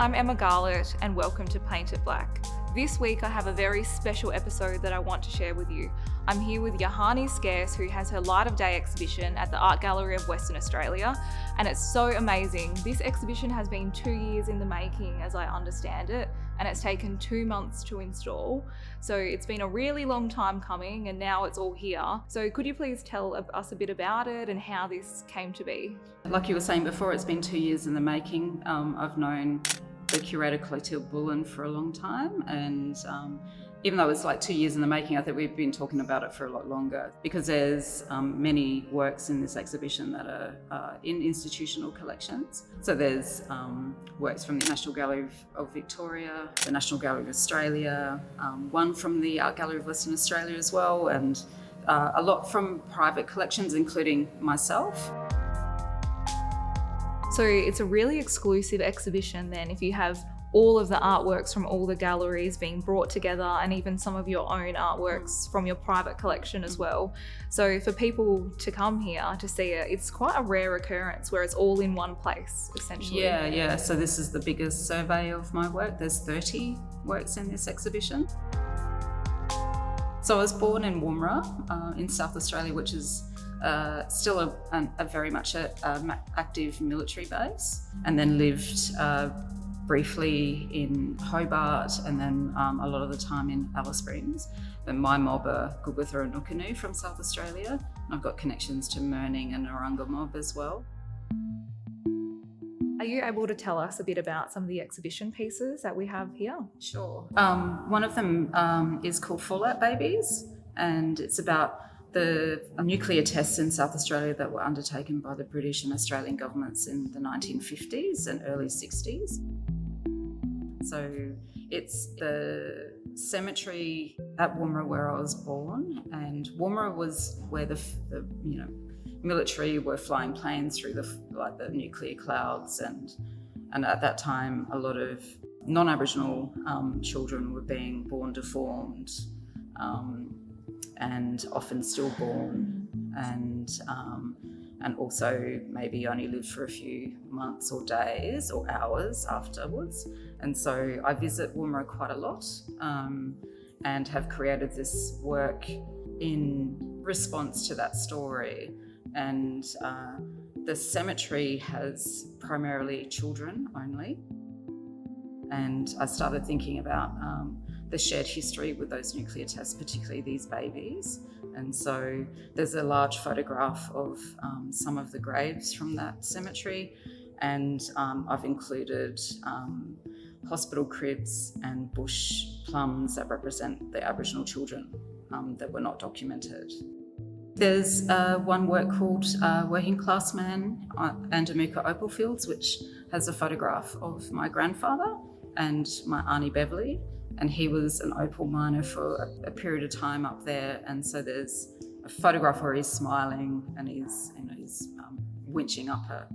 I'm Emma Garlett and welcome to Paint It Blak. This week I have a very special episode that I want to share with you. I'm here with Yhonnie Scarce, who has her Light of Day exhibition at the Art Gallery of Western Australia, and it's so amazing. This exhibition has been 2 years in the making, as I understand it, and it's taken 2 months to install. So it's been a really long time coming and now it's all here. So could you please tell us a bit about it and how this came to be? Like you were saying before, it's been 2 years in the making. I've known the curator Clotilde Bullen for a long time, and even though it's like 2 years in the making, I think we've been talking about it for a lot longer because there's many works in this exhibition that are in institutional collections. So there's works from the National Gallery of Victoria, the National Gallery of Australia, one from the Art Gallery of Western Australia as well, and a lot from private collections, including myself. So it's a really exclusive exhibition then, if you have all of the artworks from all the galleries being brought together and even some of your own artworks from your private collection as well. So for people to come here to see it, it's quite a rare occurrence where it's all in one place, essentially. Yeah. So this is the biggest survey of my work. There's 30 works in this exhibition. So I was born in Woomera in South Australia, which is still a very much a active military base, and then lived briefly in Hobart and then a lot of the time in Alice Springs. But my mob are Gugwitha and Nukunu from South Australia, and I've got connections to Murning and Narungga mob as well. Are you able to tell us a bit about some of the exhibition pieces that we have here? Sure. One of them is called Fallout Babies, and it's about the nuclear tests in South Australia that were undertaken by the British and Australian governments in the 1950s and early 60s. So it's the cemetery at Woomera where I was born, and Woomera was where the military were flying planes through the nuclear clouds, and at that time a lot of non-Aboriginal children were being born deformed, and often stillborn, and also maybe only lived for a few months or days or hours afterwards. And so I visit Woomera quite a lot, and have created this work in response to that story. And the cemetery has primarily children only. And I started thinking about the shared history with those nuclear tests, particularly these babies. And so there's a large photograph of some of the graves from that cemetery, and I've included hospital cribs and bush plums that represent the Aboriginal children that were not documented. There's one work called Working Class Man and Amuka Opal Fields, which has a photograph of my grandfather and my Auntie Beverly, and he was an opal miner for a period of time up there. And so there's a photograph where he's smiling and he's winching up a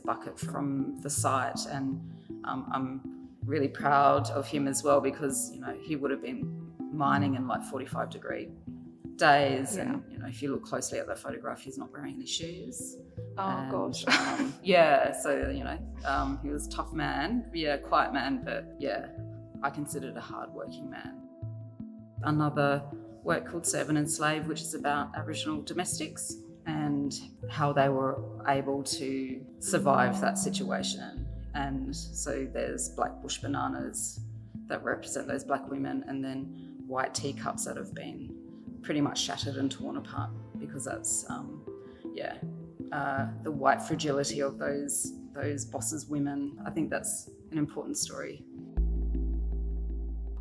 bucket from the site. And I'm really proud of him as well, because he would have been mining in like 45-degree days. Yeah. And if you look closely at that photograph, he's not wearing any shoes. Gosh. So he was a tough man, quiet man, but I considered a hard-working man. Another work called Servant and Slave, which is about Aboriginal domestics and how they were able to survive that situation. And so there's black bush bananas that represent those black women, and then white teacups that have been pretty much shattered and torn apart, because that's the white fragility of those bosses' women. I think that's an important story.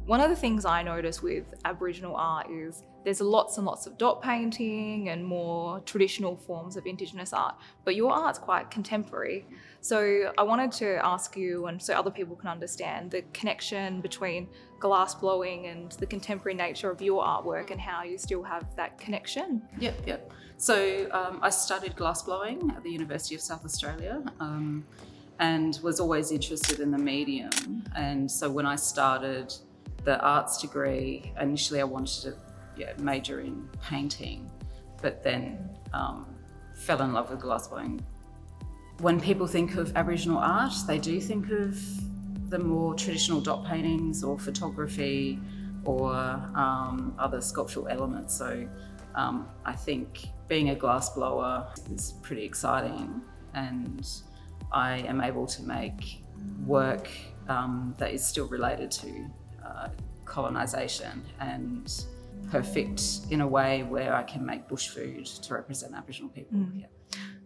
One of the things I notice with Aboriginal art is there's lots and lots of dot painting and more traditional forms of Indigenous art, but your art's quite contemporary. So I wanted to ask you, and so other people can understand, the connection between glass blowing and the contemporary nature of your artwork and how you still have that connection. Yep. So I studied glass blowing at the University of South Australia, and was always interested in the medium. And so when I started the arts degree, initially I wanted to major in painting, but then fell in love with glassblowing when people think of Aboriginal art, they do think of the more traditional dot paintings or photography or other sculptural elements. So I think being a glass blower is pretty exciting, and I am able to make work that is still related to colonisation and perfect in a way where I can make bush food to represent Aboriginal people. Yeah.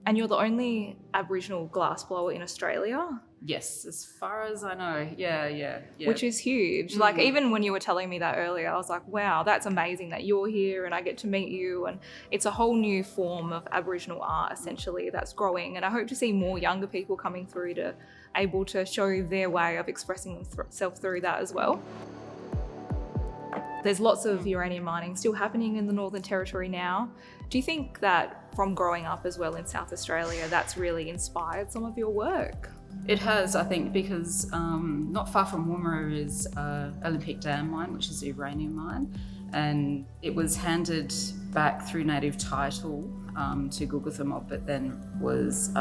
And you're the only Aboriginal glassblower in Australia? Yes, as far as I know. Yeah. Which is huge. Like, even when you were telling me that earlier, I was like, wow, that's amazing that you're here and I get to meet you. And it's a whole new form of Aboriginal art, essentially, that's growing. And I hope to see more younger people coming through to able to show their way of expressing themselves through that as well. There's lots of uranium mining still happening in the Northern Territory now. Do you think that from growing up as well in South Australia, that's really inspired some of your work? It has, I think, because not far from Woomera is Olympic Dam mine, which is a uranium mine, and it was handed back through native title to Guguthamob, but then was,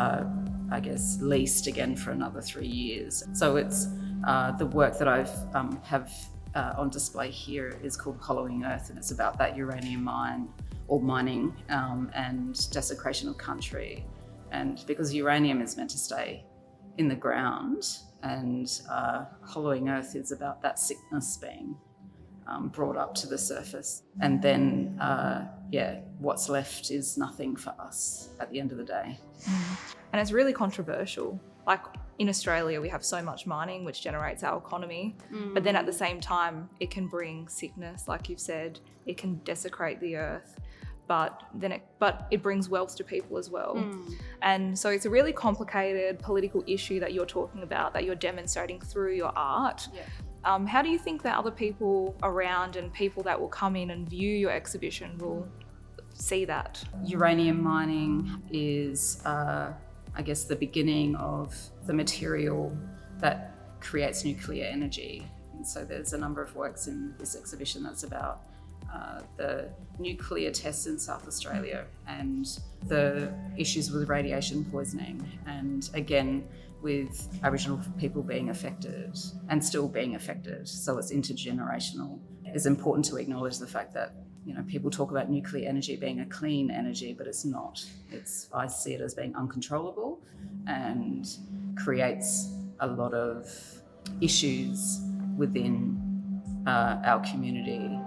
leased again for another 3 years. So it's the work that I have on display here is called Hollowing Earth, and it's about that uranium mine or mining and desecration of country. And because uranium is meant to stay in the ground, and Hollowing Earth is about that sickness being brought up to the surface. And then, what's left is nothing for us at the end of the day. And it's really controversial. Like, in Australia, we have so much mining, which generates our economy. But then at the same time, it can bring sickness, like you've said. It can desecrate the earth. But it brings wealth to people as well. And so it's a really complicated political issue that you're talking about, that you're demonstrating through your art. Yeah. How do you think that other people around and people that will come in and view your exhibition will see that? Uranium mining is, the beginning of the material that creates nuclear energy. And so there's a number of works in this exhibition that's about the nuclear tests in South Australia and the issues with radiation poisoning, and again with Aboriginal people being affected and still being affected. So it's intergenerational. It's important to acknowledge the fact that, you know, people talk about nuclear energy being a clean energy, but it's not. I see it as being uncontrollable and creates a lot of issues within our community.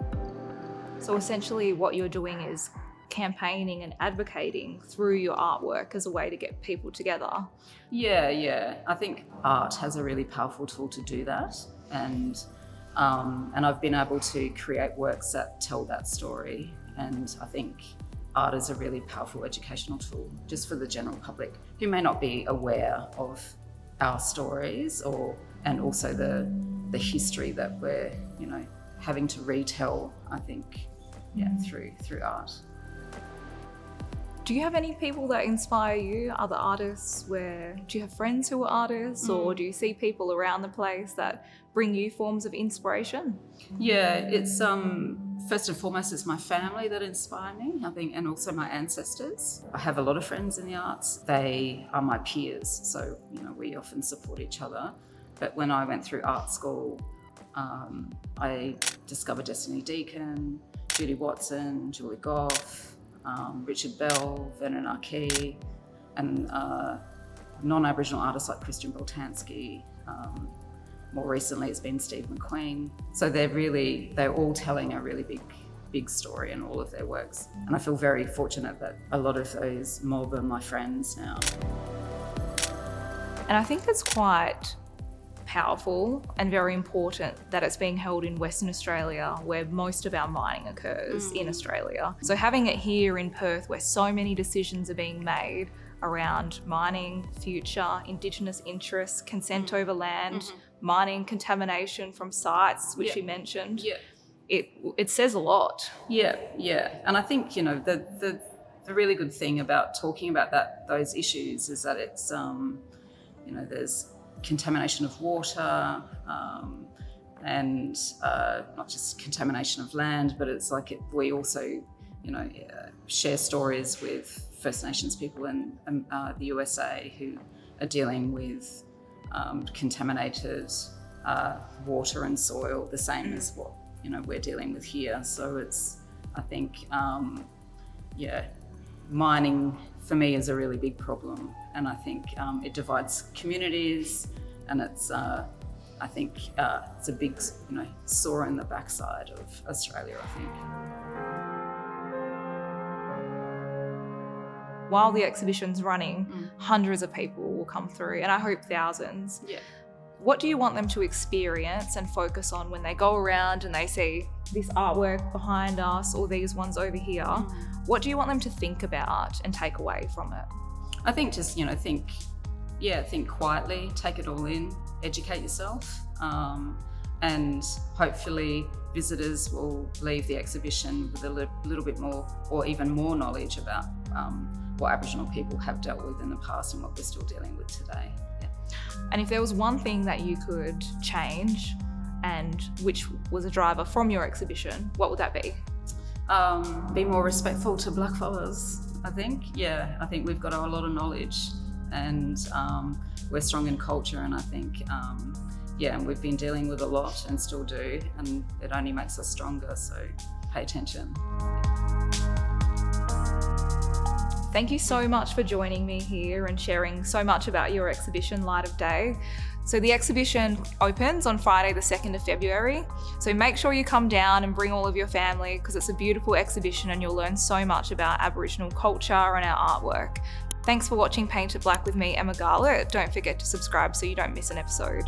So essentially what you're doing is campaigning and advocating through your artwork as a way to get people together. Yeah. I think art has a really powerful tool to do that. And I've been able to create works that tell that story. And I think art is a really powerful educational tool just for the general public who may not be aware of our stories and also the history that we're, having to retell, I think, through art. Do you have any people that inspire you, other artists? Do you have friends who are artists, or do you see people around the place that bring you forms of inspiration? Yeah, it's first and foremost, it's my family that inspire me, I think, and also my ancestors. I have a lot of friends in the arts. They are my peers, so we often support each other. But when I went through art school, I discovered Destiny Deacon, Judy Watson, Julie Goff, Richard Bell, Vernon Arkey, and non-Aboriginal artists like Christian Boltanski. More recently, it's been Steve McQueen. So they're all telling a really big story in all of their works. And I feel very fortunate that a lot of those mob are my friends now. And I think it's quite powerful and very important that it's being held in Western Australia, where most of our mining occurs in Australia. So having it here in Perth, where so many decisions are being made around mining, future, Indigenous interests, consent over land, mining, contamination from sites, which you mentioned, it says a lot. Yeah. And I think, the really good thing about talking about those issues is that it's, there's contamination of water, and not just contamination of land, but it's like we also share stories with First Nations people in the USA who are dealing with contaminated water and soil, the same as what we're dealing with here. So it's, I think, mining for me is a really big problem, and I think it divides communities, and it's I think it's a big sore in the backside of Australia, I think. While the exhibition's running, hundreds of people will come through, and I hope thousands. Yeah. What do you want them to experience and focus on when they go around and they see this artwork behind us or these ones over here? What do you want them to think about and take away from it? I think just, think quietly, take it all in, educate yourself, and hopefully visitors will leave the exhibition with a little bit more or even more knowledge about what Aboriginal people have dealt with in the past and what we're still dealing with today. Yeah. And if there was one thing that you could change, and which was a driver from your exhibition, what would that be? Be more respectful to blackfellas, I think. Yeah, I think we've got a lot of knowledge, and we're strong in culture, and I think, and we've been dealing with a lot and still do, and it only makes us stronger, so pay attention. Thank you so much for joining me here and sharing so much about your exhibition, Light of Day. So the exhibition opens on Friday the 2nd of February. So make sure you come down and bring all of your family, because it's a beautiful exhibition and you'll learn so much about Aboriginal culture and our artwork. Thanks for watching Paint It Black with me, Emma Garlett. Don't forget to subscribe so you don't miss an episode.